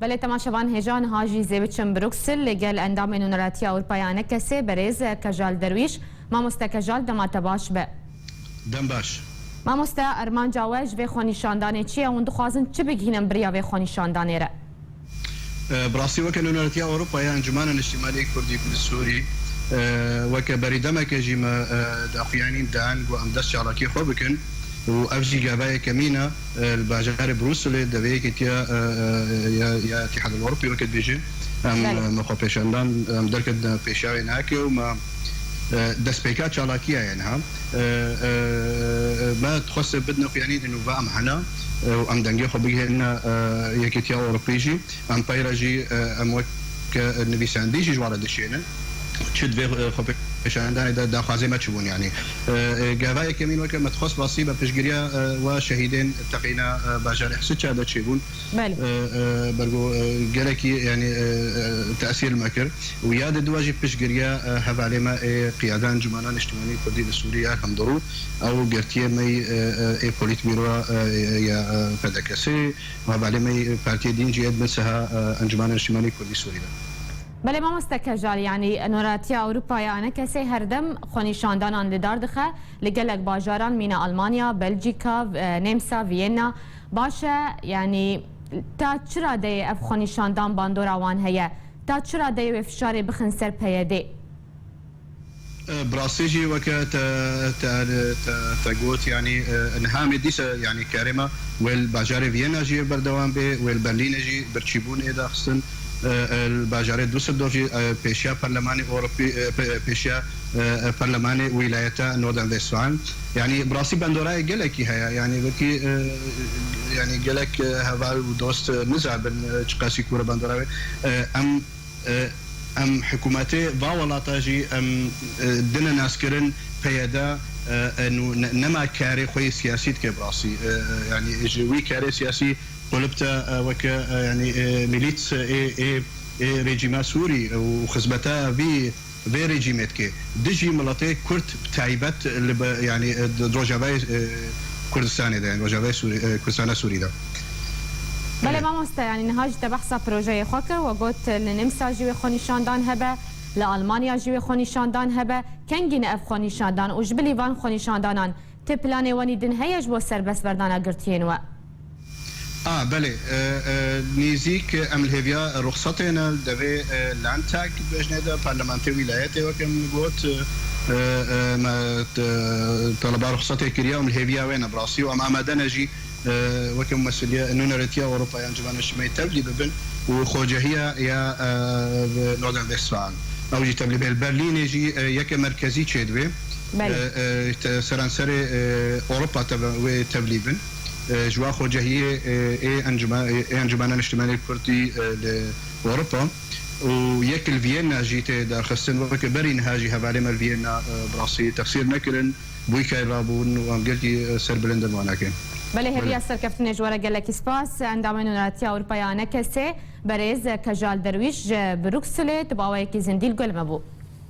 بله تماشاوان هجان هاجی زیوچن بروکسل لگل اندام نونراتی اروپایانه کسی بریز کجال درویش ماموستا کجال دمات باش به دم باش ماموستا ارمان جاوج و خونیشاندانه چیه اون دخوازن چه بگینم بریا و خونیشاندانه را براسي وكان نونرتيا اوروبا يعني انجمانا الاجتماعي الكردي السوري وك بريدمك جيما داخيانين دان وامدش على كي خوبكن وافجي جابايا كمينه الباجار بروسل دبيك يا اتحاد الاوروبي وكد بيجي ام مخو بيشاندان ام دركد بيشاوي ناكي وما دسبيكات شالاكيه يعني ها ما تخص بدنا يعني انه فام حنا وام دنجي خو بيجي لنا يكتيا اوروبيجي ام بايراجي ام وك النبي سانديجي جوار دشينا تشد في خو بيشاندان دا خازي ما تشوفون يعني جافاي كمين وك ما تخص بسيبه بشجريا وشهيدين تقينا باجار حسيت هذا تشيبون برجو جالكي يعني تاثير المكر وياد الدواجي بشجريا هذا علما قيادان جمانان اجتماعي كردي السوريه هم او جرتيه مي بوليت بيرو يا فدكسي وهذا علما بارتي دين جيد مسها انجمان اجتماعي كردي السوريه بله ما مستکجال يعني نوراتیا اروپا یعنی کسی هردم خونیشاندان آن لدار دخه لگلک باجاران مین آلمانیا، بلژیکا، نمسا، وینا باشه يعني تا چرا دی اف خونیشاندان باندور آوان هیا تا چرا دی و فشاری بخن سر پیاده براسيجي وكا تقوت يعني انهام ديسا يعني كارمه والباجار فيينا جي بردوان بي والبرلين جي برتشيبون اذا خصن الباجار دوسلدورف بيشيا برلماني اوروبي بيشيا برلماني ولايتا نوردن فيستفالن يعني براسي بندوراي جلكي هيا يعني بكي يعني جلك هذا دوست نزع بن قاسي كوره بندوراي ام حكوماتي باولاتاجي ام دنا ناسكرن بيدا انه نما كاري خوي سياسي كبراسي يعني جوي كاري سياسي قلبتا وك يعني ميليتس اي ريجيما سوري وخزبتا في ريجيمات كي دجي ملاتي كرد بتايبت يعني روجافاي كردستاني ده يعني روجافاي سوري كردستان سوري ده بله ما مستا يعني نهاج تبحث بروژه خوکه و گوت لنمسا جوی خونیشاندان هبه لآلمانیا جوی خونیشاندان هبه کنگین اف خونیشاندان و جبلی وان خونیشاندانان تپلانه وانی دن هیج بو سربس بردانا گرتین و بله نيزيك ام الهيفيا رخصتنا دبي لانتاك بجنده برلمانتي ولايتي وكم قوت ما طلب رخصتي كريا ام الهيفيا وين براسي وام امدنجي وكم مسؤوليه نونرتيا اوروبا يعني جمان الشمي تبلي ببن وخوجهيه يا نوردن فيستفالن او جي تبلي بالبرلين يجي يك مركزي تشدوي سرانسري اوروبا تبلي بن جوا خوجهيه انجمان الاجتماعي الكردي لاوروبا وياكل فيينا جيت دار خصن وك برين هاجي هبالي فيينا براسي تفسير نكرن بويكا رابون وامجلتي سربلندر ماناكين بله هبي اثر كفتني جواره جلك سباس عندما نوراتيا اوربايانه كسي بريز كجال درويش بروكسل تباوي كي زنديل قلمبو